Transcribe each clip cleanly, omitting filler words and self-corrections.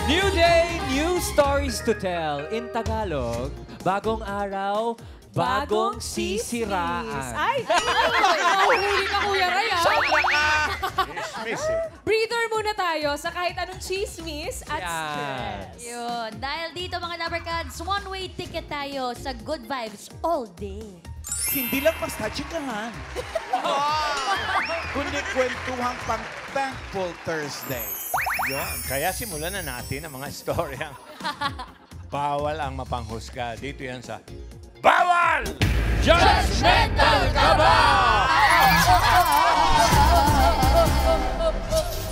New day, new stories to tell. In Tagalog, bagong araw, bagong sisiraan. Ay, nahuhuli ka, Kuya Ray, ah. Sobra ka! Chismis eh. Breather muna tayo sa kahit anong chismis at stress. Yun. Dahil dito mga Dabarkads, one-way ticket tayo sa good vibes all day. Hindi lang basta chikahan. Kundi kwentuhang pang Thankful Thursday. Yun. Kaya simulan na natin ang mga storyang bawal ang mapanghusga. Dito yan sa Bawal! Judgmental ka ba?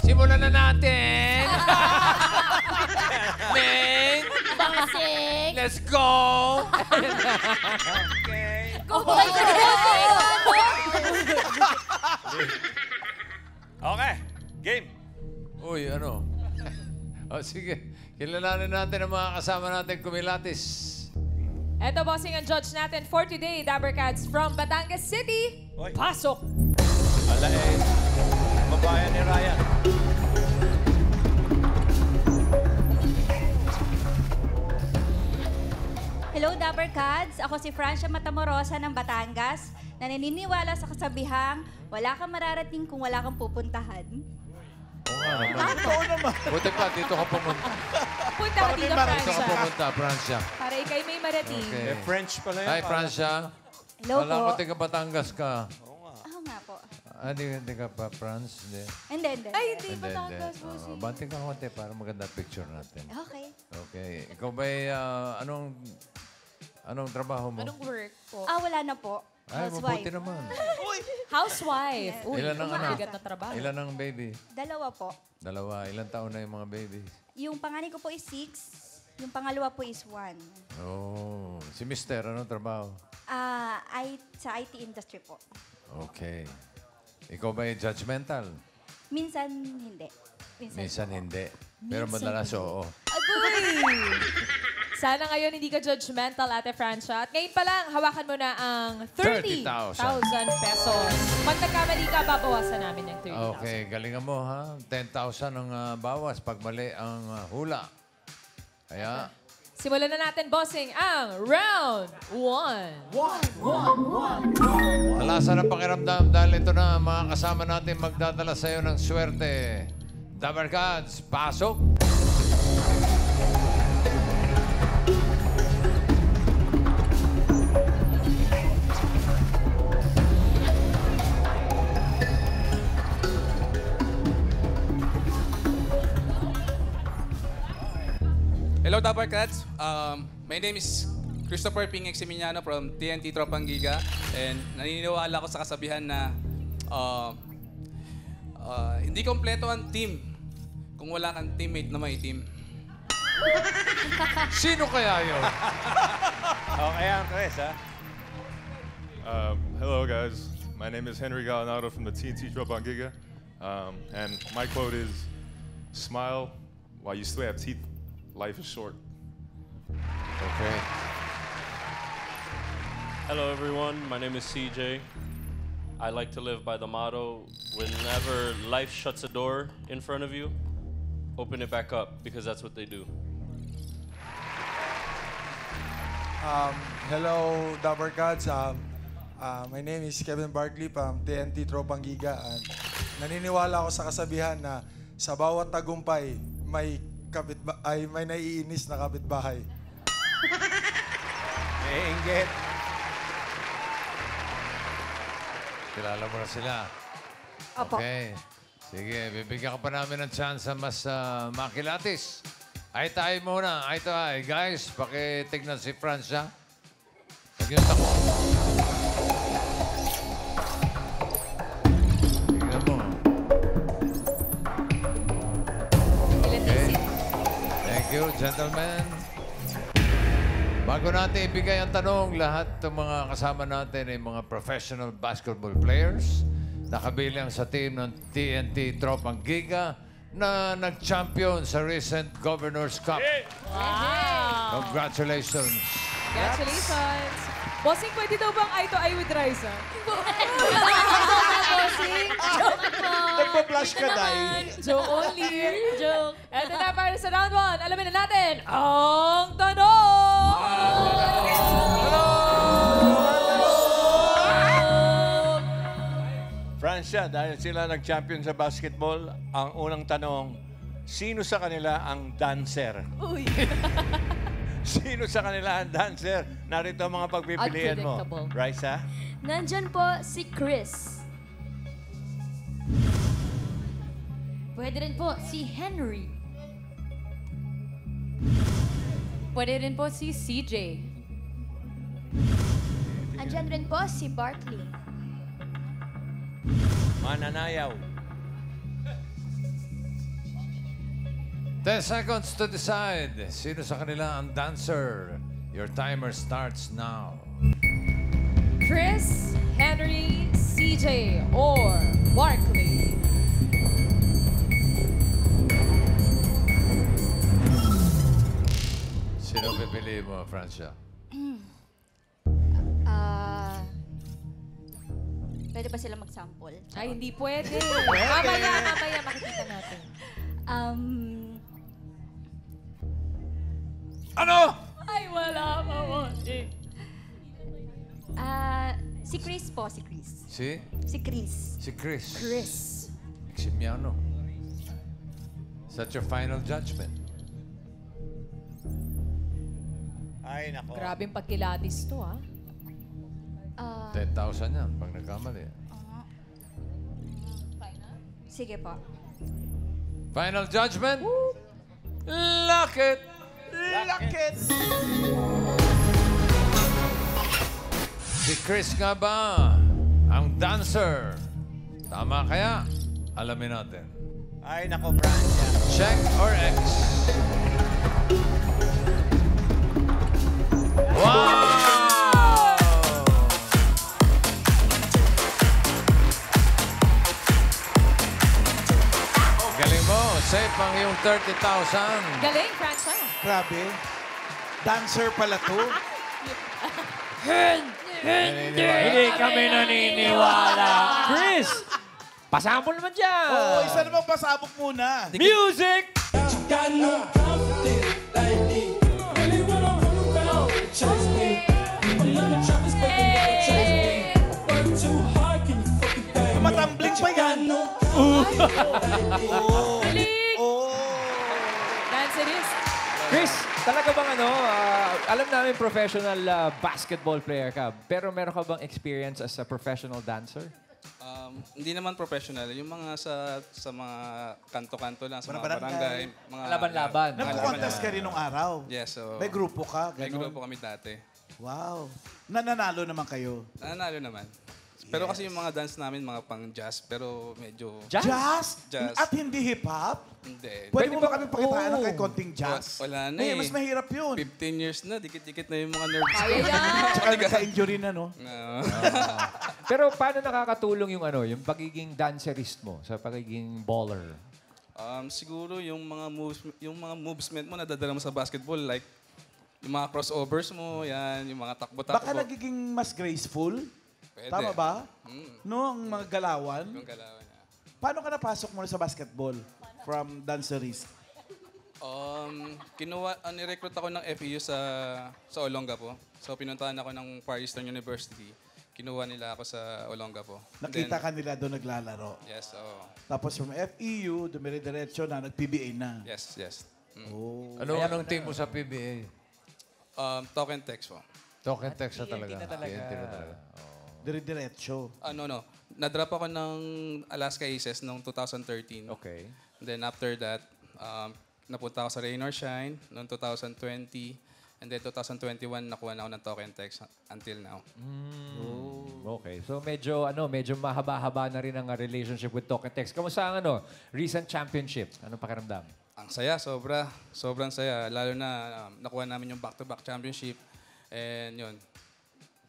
Simulan na natin. Main, Basing! let's go. Okay. Kumain ka Okay. Game. Uy, ano? O, sige. Kilalanin natin ang mga kasama natin kumilatis. Eto, bossing, ang judge natin for today, Dabarkads from Batangas City. Oy. Pasok! Ala eh. Babayan ni Ryan. Hello, Dabarkads! Ako si Francia Matamorosa ng Batangas na naniniwala sa kasabihang wala kang mararating kung wala kang pupuntahan. Oo nga naman. Buti pa, dito ka pumunta. Punta ka dito, Dito ka Francia. pumunta, Francia. Para ikay may marating. Okay. Eh, French pala yun. Hi, Francia. Hello Wala po. ko, taga Batangas ka. Oo nga po. Hindi ka pa, France? Hindi. Hindi. Ay, hindi Hindi, Batangas, hindi. bossing. Banting ka konti para maganda picture natin. Okay. Okay. Ikaw ba'y, anong trabaho mo? Anong work po? Wala na po. Ay, Housewife. mabuti naman. Housewife. Uy, Ilan ang anak? mabigat na trabaho. Ilan ang baby? Dalawa po. Dalawa. Ilan taon na yung mga baby? Yung panganay ko po is 6. Yung pangalawa po is 1. Oh. Si Mister, anong trabaho? Sa IT industry po. Okay. Ikaw ba'y judgmental? Minsan hindi. Minsan po. hindi. Pero Minsan madalas hindi. oo. Agoy! Sana ngayon hindi ka judgmental, Ate Francia. At ngayon pa lang, hawakan mo na ang 30,000 pesos. Pag nagkamali ka, babawasan namin ng 30,000. Okay, galingan mo ha. 10,000 ang bawas pag mali ang hula. Kaya, Simulan na natin, bossing, ang round 1. talasan ang pakiramdam dahil ito na ang mga kasama natin magdadala sa iyo ng swerte. Dabarkads, pasok! Hello, Dabarkads. My name is Christopher Ping Eximiniano from TNT Tropang Giga. And naniniwala ko sa kasabihan na hindi kompleto ang team kung wala kang teammate na may team. Sino kaya yun? Okay, ang Chris, ha? Hello, guys. My name is Henry Galanado from the TNT Tropang Giga. And my quote is, smile while you still have teeth. Life is short. Okay. Hello, everyone. My name is CJ. I like to live by the motto, whenever life shuts a door in front of you, open it back up, because that's what they do. Hello, Dabarkads. My name is Kevin Barkley from TNT Tropang Giga. And naniniwala ako sa kasabihan na sa bawat tagumpay, may naiinis na kapitbahay. Naiinggit. Kilala mo na sila. Opo. Okay. Sige, bibigyan ka pa namin ng chance na mas makilatis. Ay tayo muna. Ay tayo. Guys, pakitignan si Francia. Huwag yung tako. Tignan mo. Okay. Thank you, gentlemen. Bago natin ibigay ang tanong, lahat ng mga kasama natin ay mga professional basketball players na kabilang sa team ng TNT Tropang Giga na nag-champion sa recent Governor's Cup. Wow! Congratulations. Congratulations! Bossing, pwede daw bang eye to eye with Raisa? sing. Nagpa-flash ka, Day. Joke only. Joke. Eto na para sa round 1. Alamin na natin ang tanong! Francia, dahil sila nag-champion sa basketball, ang unang tanong, sino sa kanila ang dancer? Uy. Sino sa kanila ang dancer? Narito ang mga pagpipilian mo. Unpredictable. Raisa? Nandyan po si Chris. Pwede rin po si Henry. Pwede rin po si CJ. Andyan rin po si Barkley. Mananayaw. 10 seconds to decide. Sino sa kanila ang dancer? Your timer starts now. Chris, Henry, CJ, or Barkley. Sino pipili mo, Francia? Pwede ba sila mag-sample? Ay, hindi pwede. Mamaya makikita natin. Ano? Ay, wala pa mo. Si Chris po, si Chris. Si? Si Chris. Si Chris. Chris. Ximiano. Is that your final judgment? Ay, nako. Grabing pagkiladis to, ah. 10,000 yan pag nagkamali. Sige po. Final judgment? Lock it! Lock it! Si Chris nga ba ang dancer? Tama kaya? Alamin natin. Ay, nako, Francia. Check or X? Wow! Galing mo. Safe ang iyong 30,000. Galing, Francia. Grabe. Dancer pala to. Hindi kami naniniwala. Chris, pasample naman dyan. Oo, isa namang pasabog muna. Music! Matambling pa yan. Dancerist. Chris, talaga bang alam namin professional basketball player ka, pero meron ka bang experience as a professional dancer? Hindi naman professional. Yung mga sa mga kanto-kanto lang, sa Mga mga barangay. barangay. Mga Laban-laban. Nag-contest ka rin nung araw. Yes, so... May grupo ka, May gano'n. grupo kami dati. Wow. Nananalo naman kayo. Nanalo naman. Pero kasi yung mga dance namin, mga pang jazz, pero medyo... Jazz? Jazz. At hindi hip-hop? Hindi. Pwede mo ba kami pakitaan ng kahit konting jazz? Wala na Eh, eh. mas mahirap yun. 15 years na, dikit-dikit na yung mga nerves ko. Kaya yan. Tsaka nagka-injury na, no? No. Pero paano nakakatulong yung pagiging dancerist mo sa pagiging baller? Siguro yung mga movement mo nadadala mo sa basketball, like yung mga crossovers mo, yan, yung mga takbo-takbo. Baka nagiging mas graceful? Pwede. Tama ba? No, ang mga galawan. Yung galawan niya. Paano ka napasok muna sa basketball from dancerist? Nirecruit ako ng FEU sa Olongapo. So, pinuntahan ako ng Far Eastern University. Kinuha nila ako sa Olongapo. Nakita ka nila doon naglalaro. Yes, oo. Tapos from FEU, dumire-diretso na, nag-PBA na. Yes. Oh. Anong team mo sa PBA? Talk and text po. Talk and text na talaga. TNT na talaga. TNT na talaga. Dire-diretso. No. Na-drop ako ng Alaska Aces noong 2013. Okay. Then after that, napunta ako sa Rain or Shine noong 2020. And then 2021, nakuha na ako ng Talk and Text until now. Okay. So medyo mahaba-haba na rin ang relationship with Talk and Text. Kamusta ang recent championship? Anong pakiramdam? Ang saya, sobrang saya. Lalo na nakuha namin yung back-to-back championship. And yun.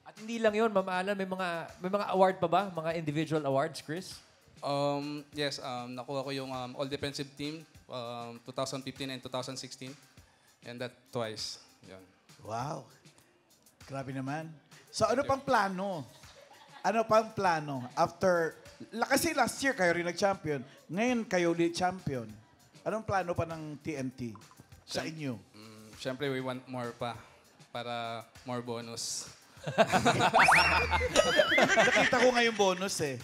At hindi lang yun, Ma'am Alan, may mga award pa ba? Mga individual awards, Chris? Yes, nakuha ko yung All Defensive Team 2015 and 2016. And that twice. Yun. Wow. Grabe naman. So ano pang plano? Ano pang plano? After, kasi last year kayo rin nag-champion. Ngayon kayo ulit champion. Anong plano pa ng TNT sa inyo? Siyempre, we want more pa. Para more bonus. Nakita ko nga yung bonus eh.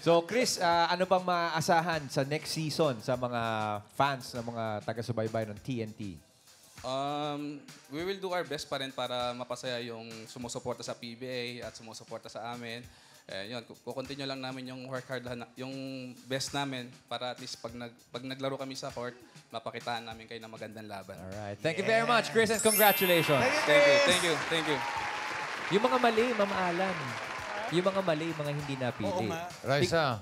So, Chris, ano bang maasahan sa next season sa mga fans, na mga taga-subaybay ng TNT? We will do our best pa rin para mapasaya yung sumusuporta sa PBA at sumusuporta sa amin. Yun, kukontinue lang namin yung work hard, yung best namin para at least pag naglaro kami sa court, mapakitaan namin kayo ng magandang laban. Alright. Thank you very much, Chris, and congratulations. Thank you. Yung mga mali, Ma'am Alan. Yung mga mali, mga hindi napili. Oo nga. Raisa.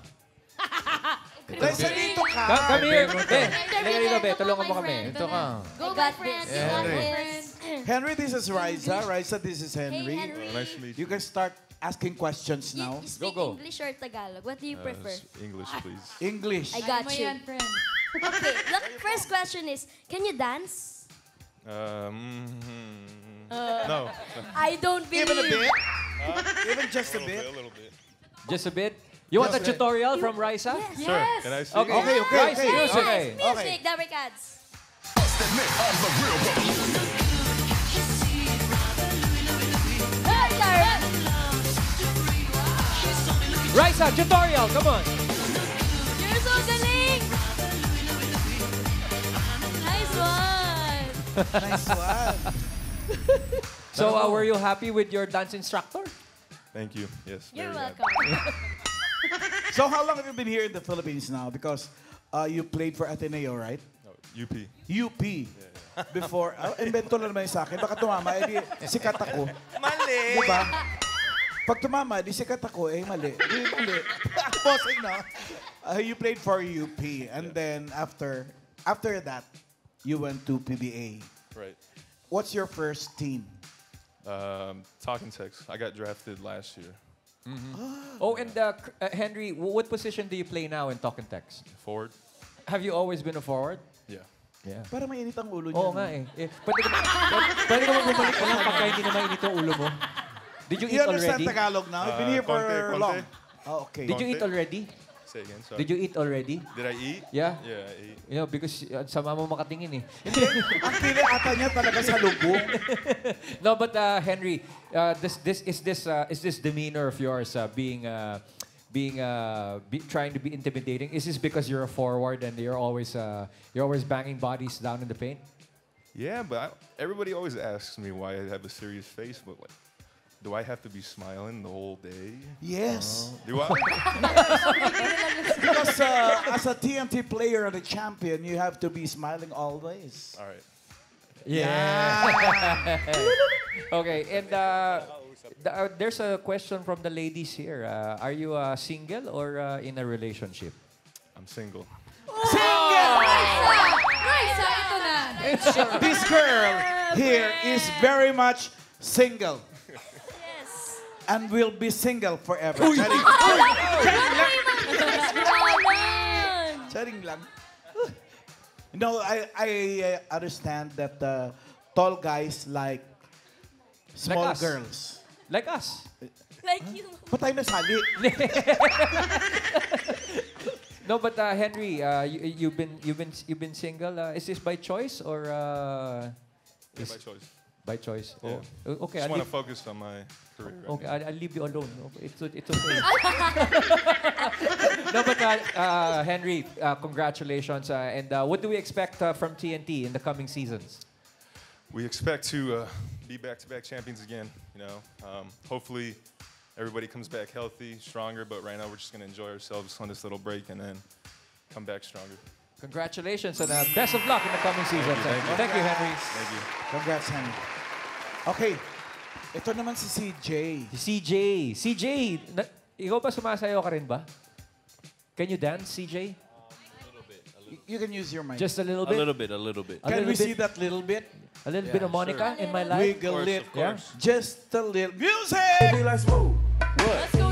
Raisa, dito ka. Come here. Be, halika dito, Be. Tulungan mo kami. Ito ka. Go, my friend. Henry, this is Raisa. Raisa, this is Henry. Hey, Henry. Nice to meet you. You can start asking questions now. You speak English or Tagalog? What do you prefer? English, please. English. I got you. Okay, the first question is, can you dance? No. I don't believe. Even a bit? Even just a A bit? little bit. Just a bit. You want a tutorial from Raisa? Sure. Can I see? Okay. Raisa, music. Music, Dabber Cats. Raisa, tutorial. Come on. You're so galing! Nice one! Nice one. So, were you happy with your dance instructor? Thank you. Yes. You're very happy. welcome. So how long have you been here in the Philippines now? Because you played for Ateneo, right? No, UP. UP. Before, invento lang naman yun sa akin. Baka tumama, edi sikat ako. Mali! Di ba? Pag tumama, di sikat ako, mali. Di mali. Bossing, no? You played for UP. And then after that, you went to PBA. Right. What's your first team? Talking Tex. I got drafted last year. Oh, and Henry, what position do you play now in Talk and Text? Forward. Have you always been a forward? Yeah. Yeah. Para mainit ang ulo niya. Oo nga eh. Pwede ka magbumalik ka lang pagka hindi na mainit ang ulo mo. Did you eat You understand already? Tagalog now? You've been here for Konti. long. Oh, okay. Did you eat already? Say again. Sorry. Did you eat already? Did I eat? Yeah? Yeah, I ate. You know, because sama mo makatingin eh. Ang pili ata niya talaga sa lubong. No, but Henry, is this demeanor of yours trying to be intimidating? Is this because you're a forward and you're always banging bodies down in the paint? Yeah, but everybody always asks me why I have a serious face, but like, do I have to be smiling the whole day? Yes. Do I? Because as a TNT player and a champion, you have to be smiling always. All right. Yeah. Okay, and there's a question from the ladies here. Are you single or in a relationship? I'm single. Raisa, ito na. This girl here is very much single. Yes. And will be single forever. Charing lang. No, I understand that tall guys like small us. girls. Like us. Like you. Ba't tayo nasali? No, but Henry, you've been single. Is this by choice or? Yeah, by choice. By choice. Yeah. Oh, okay. Just want to focus on my career. Right Okay, I'll leave you alone. Okay, it's okay. No, but Henry, congratulations. And what do we expect from TNT in the coming seasons? We expect to be back-to-back champions again. You know, hopefully everybody comes back healthy, stronger. But right now we're just gonna enjoy ourselves on this little break and then come back stronger. Congratulations and best of luck in the coming season. Thank you, Henry. Thank you. Congrats, Henry. Okay. Ito naman si CJ. CJ, ikaw ba sumasayaw ka rin ba? Can you dance, CJ? You can use your mic. Just a little bit? A little bit. Can we see that little bit? A little bit of Monica in my life? Wiggle it. Of course. Just a little. Music! Let's go,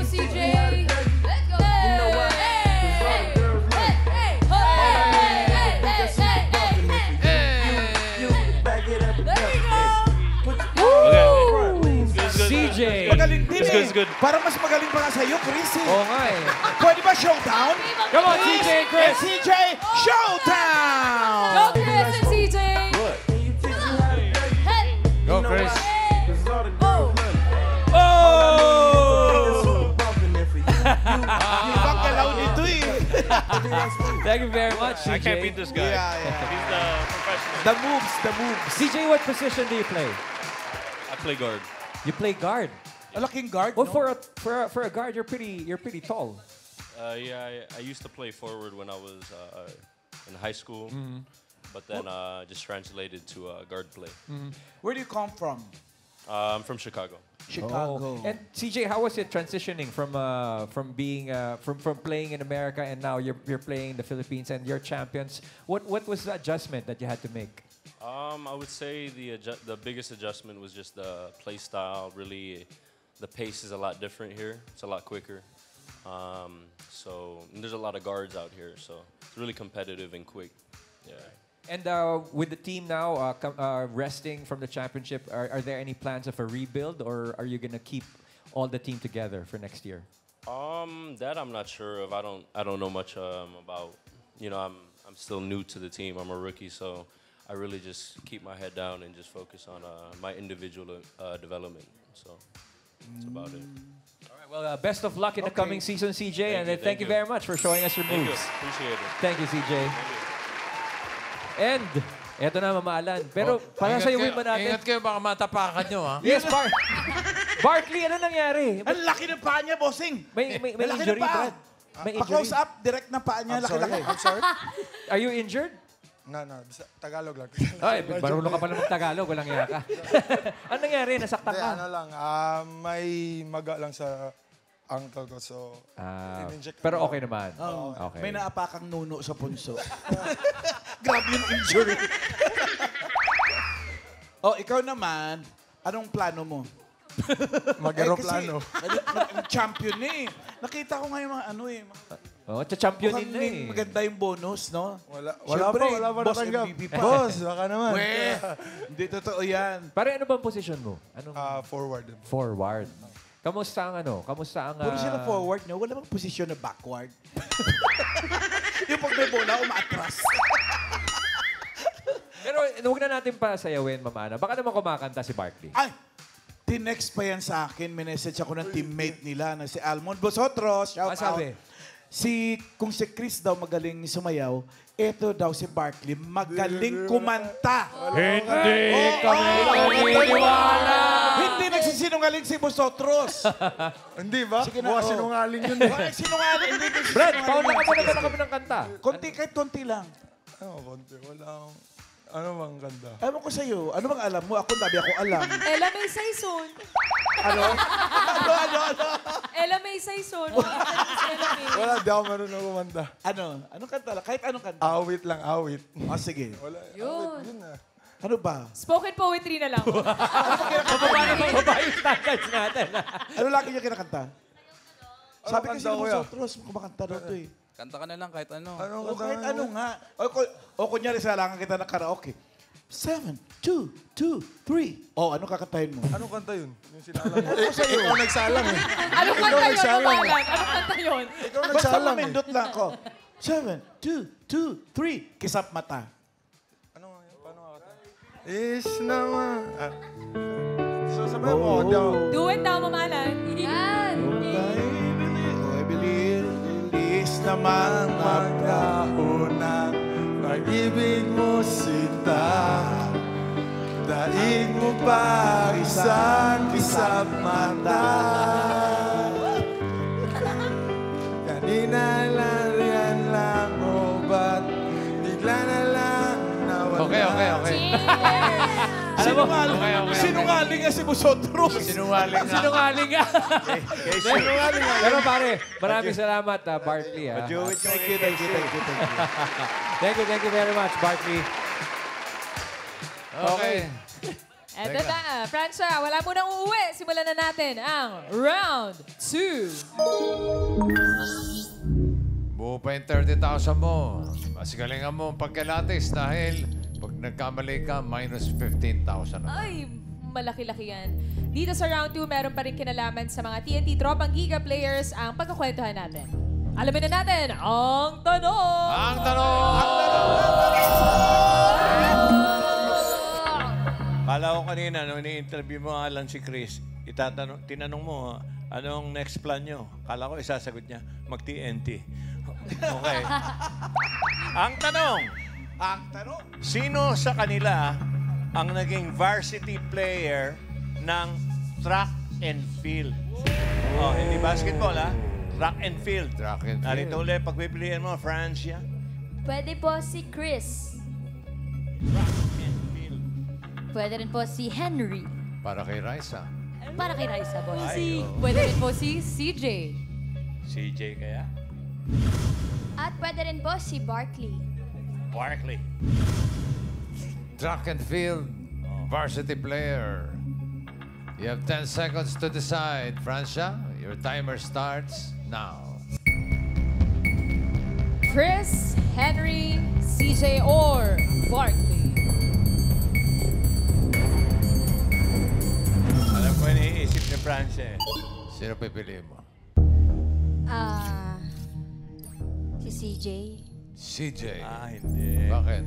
CJ. Let's go. You know what? magaling din It's eh. good, it's good. Parang mas magaling pa nga sa'yo, Chris eh. Oo nga eh. Pwede ba showdown? Come on, CJ and Chris. And CJ, showdown! Go, Chris and CJ! Go, Chris. Ibang galaw nito eh. Thank you very much, CJ. I can't beat this guy. Yeah, yeah. He's the professional. The moves, the moves. CJ, what position do you play? I play guard. You play guard. A laking guard, Well, no? for a guard, you're pretty tall. Yeah, I used to play forward when I was in high school, but then just translated to guard play. Where do you come from? I'm from Chicago. Chicago. And CJ, how was it transitioning from being from playing in America and now you're playing in the Philippines and you're champions? What was the adjustment that you had to make? I would say the biggest adjustment was just the play style. Really, the pace is a lot different here. It's a lot quicker. And there's a lot of guards out here, so it's really competitive and quick. Yeah. And with the team now resting from the championship, are there any plans of a rebuild, or are you gonna keep all the team together for next year? That I'm not sure of. I don't know much about. You know, I'm still new to the team. I'm a rookie, so I really just keep my head down and just focus on my individual development. So that's about it. All right. Well, best of luck in the coming season, CJ, and thank you you. very much for showing us your moves. Appreciate it. Thank you, CJ. And eto na, Mama Alan. Pero para sa iwin mo natin. Ingat kayo, baka matapakan nyo, ha? Yes, Barkley, ano nangyari? Ang laki ng paa niya, bossing. May Laki ng injury, paa. Brad. May injury. Pa-close up, direct na paa niya, laki-laki. I'm sorry? Are you injured? No, Tagalog lang. Ay, marunong ka pala mag-Tagalog. Walang iya ka. Ano nangyari? Nasaktan Hindi, ka? ano lang, may maga lang sa ankle ko, so in-inject. Pero okay naman. Okay. May naapakang nuno sa punso. Grabe yung injury. Ikaw naman, anong plano mo? Mag-aeroplano. Champion eh. Nakita ko nga yung mga championin na eh. maganda yung bonus, no? Wala Siyempre, pa boss natanggap. MVP pa. Boss, baka naman. Hindi totoo yan. Pare, ano bang position mo? Forward. Forward. Kamusta ang... Puro sila forward, no? Wala bang posisyon na backward? Yung pag may bola, umaatras. Pero huwag na natin pasayawin, Mama Ana. Baka naman kumakanta si Barkley. Ay! Tinext pa yan sa akin. Minessage ako ng teammate nila na si Almond Bosotros. Shout out. Sabi? Kung si Chris daw magaling sumayaw, eto daw si Barkley magaling kumanta. Hindi kami naniniwala! Hindi nagsisinungaling si Bosotros. Hindi ba? Sige na, Bukas oo. sinungaling yun eh. Bakit sinungaling? Hindi Brad, pauna ka muna na kami ng kanta. Konti, kahit konti lang. Konti. Wala akong... Ano bang ganda? Ewan ko sa'yo. Ano bang alam mo? Ako, dabi ako alam. Ella May Saison. Ano? Ella May Saison. Wala, di ako marunong kumanta. Ano? Anong kanta lang? Kahit anong kanta. Awit lang, awit. Sige. Wala, Yun. awit yun ah. Ano ba? Spoken poetry na lang. Mababa yung standards natin. Ano lagi niya kinakanta? Sabi Ano kasi kanta, ni kuya? Bosotros, kumakanta daw to eh. Kanta ka na lang kahit ano. O kahit ano nga. O kunyari, salangan kita ng karaoke. 7, 2, 2, 3. O, ano kakantahin mo? Anong kanta yun? Yung sinalang mo. Ikaw nagsalang eh. Anong kanta yun? Anong kanta yun? Ikaw Basta nagsalang eh. mamindot lang ako. 7, 2, 2, 3. Kisap mata. Ano nga yun? Paano nga kanta? Is naman. Sasabihin mo, daw. Do it daw, Mamalan. Yan. I believe. Is naman Magkahunang pag-ibig mo sinta. Daig mo pa isang kisap mata. Kanina lang yan lang mo, ba't bigla na lang nawala? Okay. Sinungaling nga si Bosotros. Sinungaling nga. Pero pare, maraming salamat, Barkley. Thank you. Thank you very much, Barkley. Okay. Eto na, Francia, wala mo nang uuwi. Simulan na natin ang round 2. Buo pa yung 30,000 mo. Mas galingan mo ang pagkalatis dahil pag nagkamali ka, minus 15,000 na. Ay, malaki-laki yan. Dito sa round 2, meron pa rin kinalaman sa mga TNT Tropang Giga players ang pagkakwentuhan natin. Alamin na natin ang tanong! Ang tanong! Kala ko kanina, nung ini-interview mo Alan si Chris, tinanong mo, anong next plan nyo? Kala ko isasagot niya, mag-TNT. Okay. Ang tanong, sino sa kanila ang naging varsity player ng track and field? Oh, hindi basketball, ha? Track and field. Track and field. Narito ulit, pagpipiliin mo, Francia. Pwede po si Chris. Track and field. Pwede rin po si Henry. Para kay Raisa. Para kay Raisa, boss. Pwede rin po si CJ. CJ kaya? At pwede rin po si Barkley. Barkley. Track and field, varsity player. You have 10 seconds to decide. Francia, your timer starts now. Chris, Henry, CJ, or Barkley. Alam ko iniisip ni Francia eh. Sino pipiliin mo? Si CJ. CJ. Hindi. Bakit?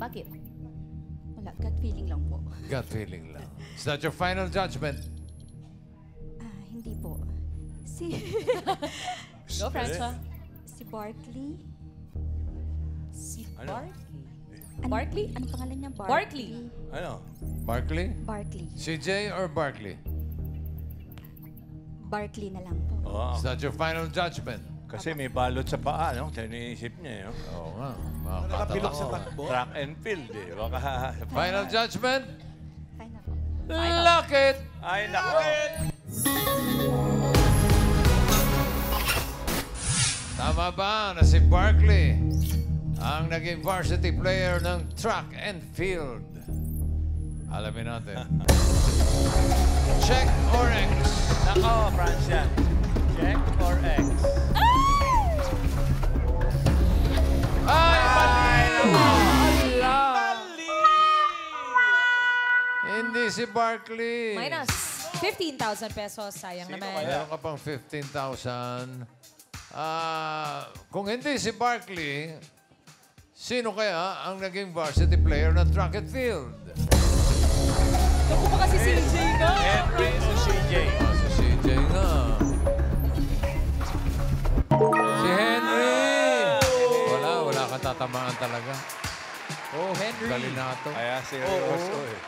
Bakit? Wala, gut feeling lang po. Gut feeling lang. Is that your final judgment? Hindi po. Go, Francia. Si Barkley. Barkley? Ano pangalan niya? Barkley. Ano? Barkley? Barkley. CJ or Barkley? Barkley na lang po. Oo. Is that your final judgment? Kasi may balot sa paa, no? Kaya iniisip niya, no? Oo nga. Nakapilok sa takbo. Track and field, eh. Baka... Final judgment? Final. Lock it! Ay, naku! Tama ba na si Barkley ang naging varsity player ng track and field? Alamin natin. Check or X? Nako, Francia. Check or X? Ay, mali! Hindi si Barkley. Minus 15,000 pesos. Sayang naman. Meron ka pang 15,000. Kung hindi si Barkley, sino kaya ang naging varsity player ng track and field? Naku pa kasi CJ nga. Henry o CJ? Si CJ nga. Si Henry! Wala kang tatamaan talaga. Oh, Henry. Galinato. Kaya seryoso eh.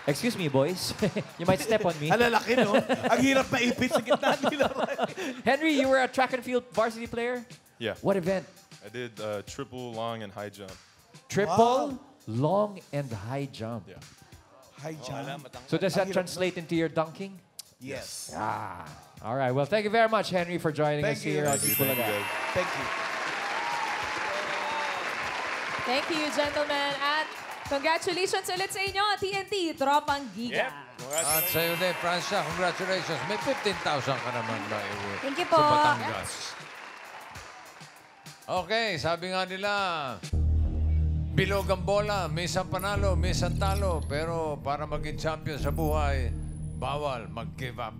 Excuse me, boys. You might step on me. Alalaki, no? Ang hirap maipit sa gitna nila. Henry, you were a track and field varsity player? Yeah. What event? I did triple, long, and high jump. Triple, long, and high jump. Yeah. High jump. So does that translate into your dunking? Yes. Ah. All right. Well, thank you very much, Henry, for joining us here at Thank you, guys. Thank you. Thank you, gentlemen. At congratulations ulit sa inyo, TNT Tropang Giga. At sa'yo din, Francia, congratulations. May 15,000 ka naman ba? Thank you po. Sa Batangas. Okay, sabi nga nila, bilog ang bola, minsan panalo, minsan talo. Pero para maging champion sa buhay, bawal mag-give up.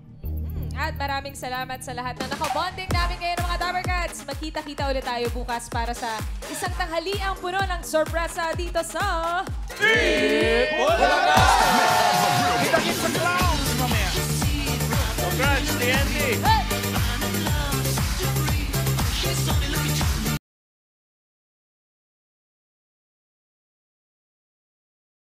At maraming salamat sa lahat na nakabonding namin ngayon mga Dabber Cats. Magkita-kita ulit tayo bukas para sa isang tanghaliang puno ng sorpresa dito sa... Kita-kita sa clowns, mamaya. Congrats, TNT! Hey!